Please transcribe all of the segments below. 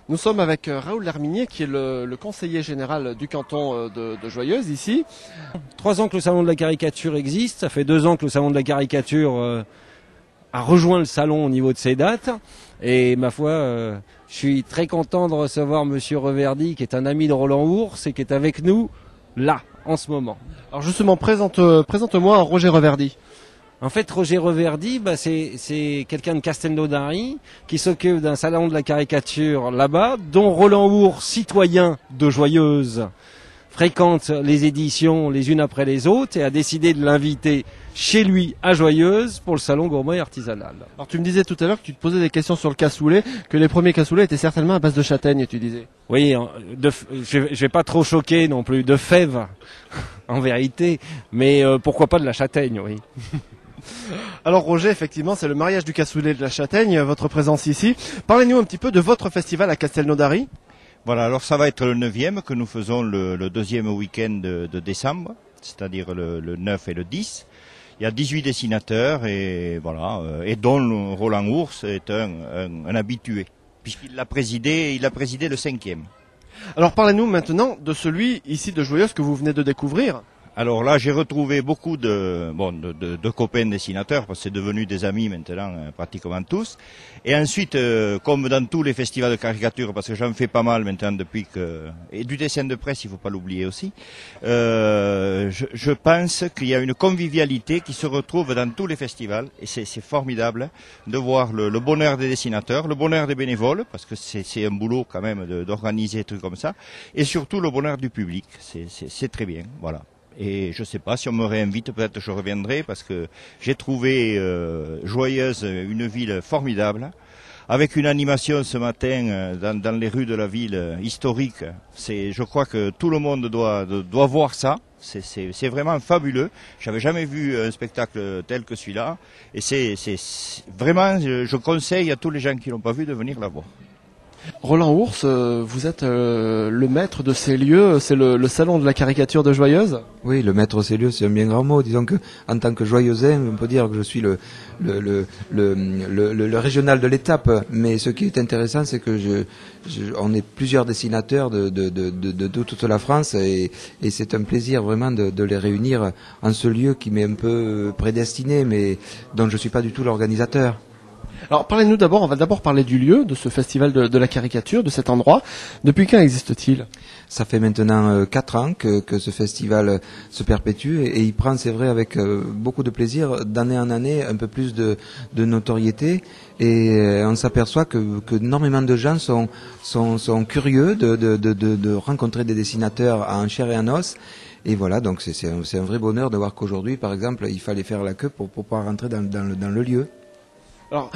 Nous sommes avec Raoul Larminier, qui est le conseiller général du canton de Joyeuse, ici. 3 ans que le salon de la caricature existe, ça fait 2 ans que le salon de la caricature a rejoint le salon au niveau de ses dates. Et ma foi, je suis très content de recevoir Monsieur Reverdy, qui est un ami de Roland Ours et qui est avec nous, là, en ce moment. Alors justement, présente-moi Roger Reverdy. En fait, Roger Reverdy, c'est quelqu'un de Castelnaudary qui s'occupe d'un salon de la caricature là-bas, dont Roland Ours, citoyen de Joyeuse, fréquente les éditions les unes après les autres et a décidé de l'inviter chez lui à Joyeuse pour le salon gourmand et artisanal. Alors tu me disais tout à l'heure que tu te posais des questions sur le cassoulet, que les premiers cassoulets étaient certainement à base de châtaigne, tu disais. Oui, je vais pas trop choquer non plus, de fèves en vérité, mais pourquoi pas de la châtaigne, oui. Alors Roger, effectivement, c'est le mariage du cassoulet de la châtaigne, votre présence ici. Parlez-nous un petit peu de votre festival à Castelnaudary. Voilà, alors ça va être le 9e que nous faisons le deuxième week-end de décembre, c'est-à-dire le 9 et le 10. Il y a 18 dessinateurs et voilà, et dont Roland Ours est un habitué, puisqu'il l'a présidé le 5e. Alors parlez-nous maintenant de celui ici de Joyeuse que vous venez de découvrir. Alors là, j'ai retrouvé beaucoup de copains dessinateurs, parce que c'est devenu des amis maintenant, pratiquement tous. Et ensuite, comme dans tous les festivals de caricature, parce que j'en fais pas mal maintenant et du dessin de presse, il faut pas l'oublier aussi, je pense qu'il y a une convivialité qui se retrouve dans tous les festivals, et c'est formidable de voir le bonheur des dessinateurs, le bonheur des bénévoles, parce que c'est un boulot quand même d'organiser des trucs comme ça, et surtout le bonheur du public. C'est très bien, voilà. Et je sais pas, si on me réinvite, peut-être je reviendrai, parce que j'ai trouvé Joyeuse une ville formidable, avec une animation ce matin dans les rues de la ville historique. Je crois que tout le monde doit voir ça. C'est vraiment fabuleux. J'avais jamais vu un spectacle tel que celui-là, et c'est vraiment, je conseille à tous les gens qui l'ont pas vu de venir la voir. Roland Ours, vous êtes le maître de ces lieux, c'est le salon de la caricature de Joyeuse. Oui, le maître de ces lieux, c'est un bien grand mot. Disons que, en tant que Joyeuxin, on peut dire que je suis le régional de l'étape. Mais ce qui est intéressant, c'est que on est plusieurs dessinateurs de toute la France, et c'est un plaisir vraiment de les réunir en ce lieu qui m'est un peu prédestiné, mais dont je suis pas du tout l'organisateur. Alors parlez-nous d'abord, on va d'abord parler du lieu, de ce festival de la caricature, de cet endroit. Depuis quand existe-t-il ? Ça fait maintenant 4 ans que ce festival se perpétue, et il prend, c'est vrai, avec beaucoup de plaisir, d'année en année, un peu plus de notoriété, et on s'aperçoit que énormément de gens sont curieux de rencontrer des dessinateurs en chair et en os. Et voilà, donc c'est un vrai bonheur de voir qu'aujourd'hui, par exemple, il fallait faire la queue pour pouvoir rentrer dans le lieu. Alors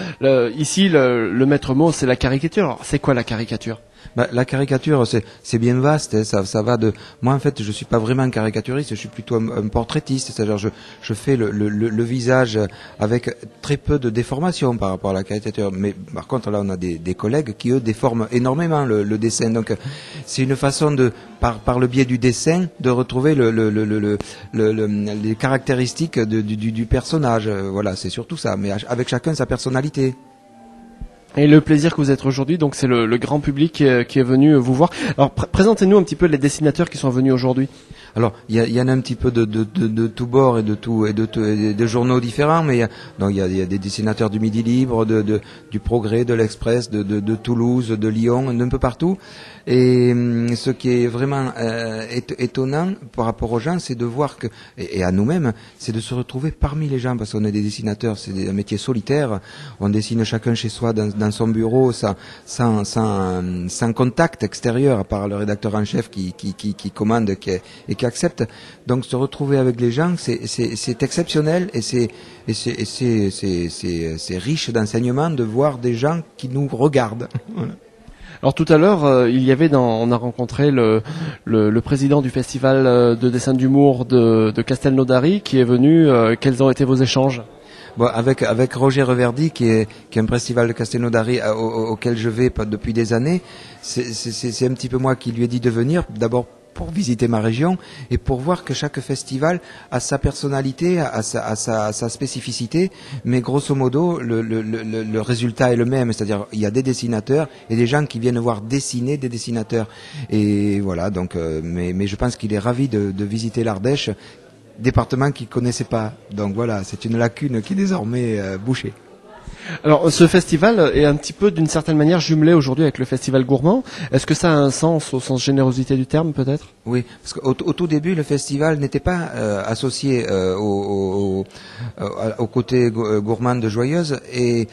ici, le maître mot, c'est la caricature. Alors c'est quoi la caricature ? La caricature, c'est bien vaste, hein, ça va de... Moi, en fait, je suis pas vraiment un caricaturiste, je suis plutôt un portraitiste, c'est-à-dire je fais le visage avec très peu de déformation par rapport à la caricature. Mais par contre, là, on a des collègues qui, eux, déforment énormément le dessin. Donc, c'est une façon par le biais du dessin, de retrouver les caractéristiques du personnage. Voilà, c'est surtout ça, mais avec chacun sa personnalité. Et le plaisir que vous êtes aujourd'hui, donc c'est le grand public qui est venu vous voir. Alors présentez-nous un petit peu les dessinateurs qui sont venus aujourd'hui. Alors il y en a un petit peu de tout bord et de journaux différents, mais il y a des dessinateurs du Midi Libre, du Progrès, de l'Express, de Toulouse, de Lyon, d'un peu partout. Et ce qui est vraiment étonnant par rapport aux gens, c'est de voir et à nous-mêmes, c'est de se retrouver parmi les gens, parce qu'on est des dessinateurs, c'est un métier solitaire. On dessine chacun chez soi dans son bureau, sans contact extérieur, à part le rédacteur en chef qui commande et qui accepte. Donc se retrouver avec les gens, c'est exceptionnel, et c'est riche d'enseignements de voir des gens qui nous regardent. Voilà. Alors tout à l'heure, on a rencontré le président du festival de dessin d'humour de Castelnaudary qui est venu. Quels ont été vos échanges ? Bon, avec Roger Reverdy, qui est un festival de Castelnaudary auquel je vais depuis des années, c'est un petit peu moi qui lui ai dit de venir, d'abord pour visiter ma région et pour voir que chaque festival a sa personnalité, a sa spécificité, mais grosso modo le résultat est le même, c'est-à-dire il y a des dessinateurs et des gens qui viennent voir dessiner des dessinateurs et voilà donc mais je pense qu'il est ravi de visiter l'Ardèche, département qu'il connaissait pas, donc voilà c'est une lacune qui est désormais bouchée. Alors, ce festival est un petit peu, d'une certaine manière, jumelé aujourd'hui avec le festival gourmand. Est-ce que ça a un sens, au sens générosité du terme, peut-être? Oui, parce qu'au tout début, le festival n'était pas associé au côté gourmand de Joyeuse, et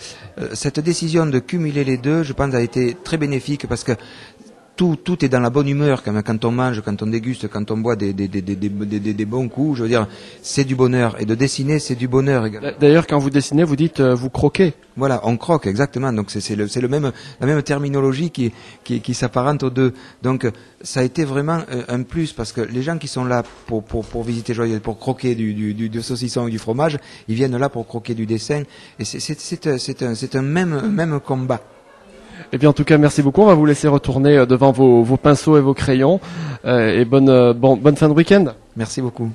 cette décision de cumuler les deux, je pense, a été très bénéfique, parce que tout est dans la bonne humeur quand on mange, quand on déguste, quand on boit des bons coups. Je veux dire, c'est du bonheur. Et de dessiner, c'est du bonheur également. D'ailleurs, quand vous dessinez, vous dites vous croquez. Voilà, on croque exactement. Donc c'est la même terminologie qui s'apparente aux deux. Donc ça a été vraiment un plus parce que les gens qui sont là pour visiter Joyeuse, pour croquer du saucisson et du fromage, ils viennent là pour croquer du dessin. Et c'est un même combat. Eh bien, en tout cas, merci beaucoup. On va vous laisser retourner devant vos pinceaux et vos crayons. Et bonne fin de week-end. Merci beaucoup.